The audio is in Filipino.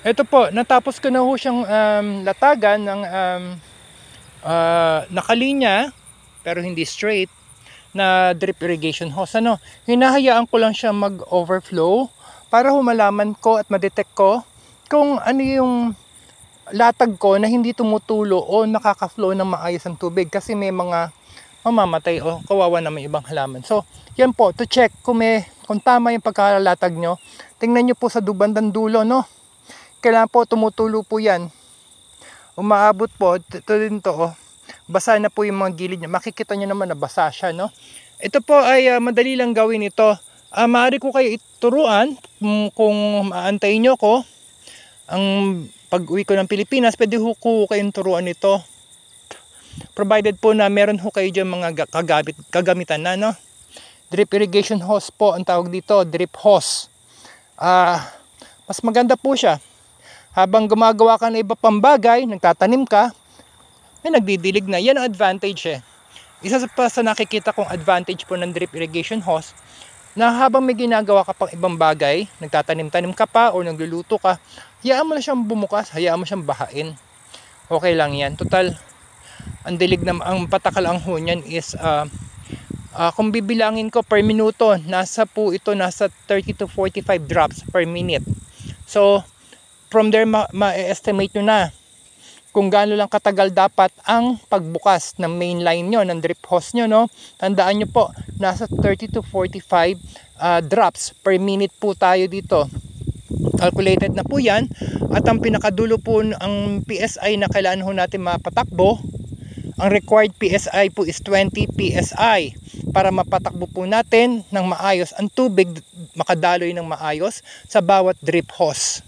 Ito po, natapos ko na ho siyang latagan ng nakalinya pero hindi straight na drip irrigation hose. Hinahayaan ko lang siya mag-overflow para humalaman ko at ma-detect ko kung ano yung latag ko na hindi tumutulo o nakaka-flow ng maayos ang tubig, kasi may mga mamamatay o kawawa na may ibang halaman. So, yan po, to check kung tama yung pagkakalatag nyo. Tingnan nyo po sa bandang dulo, no? Kailangan po tumutulo po yan. Umaabot po, ito din to, oh. Basa na po yung mga gilid niya. Makikita nyo naman na basa siya, no? Ito po ay madali lang gawin ito. Maaari ko kayo ituruan kung maantayin nyo ko. Ang pag-uwi ko ng Pilipinas, pwede ko kayong turuan ito. Provided po na meron ho kayo dyan mga kagamitan na, no? Drip irrigation hose po ang tawag dito, drip hose. Mas maganda po siya. Habang gumagawa ka ng iba pang bagay, nagtatanim ka, may nagdidilig na. Yan ang advantage eh. Isa sa nakikita kong advantage po ng drip irrigation hose, na habang may ginagawa ka pang ibang bagay, nagtatanim-tanim ka pa o nagluluto ka, hayaan mo na siyang bumukas, hayaan mo siyang bahain. Okay lang yan. Total, ang patakal ang ho niyan is kung bibilangin ko per minuto, nasa 30 to 45 drops per minute. So, from there ma-estimate nyo na kung gaano lang katagal dapat ang pagbukas ng main line nyo, ng drip hose nyo, no? Tandaan nyo po, nasa 30 to 45 drops per minute po tayo dito. Calculated na po yan. At ang pinakadulo po, ang PSI na kailangan ho natin mapatakbo, ang required PSI po is 20 PSI para mapatakbo po natin ng maayos ang tubig, makadaloy ng maayos sa bawat drip hose.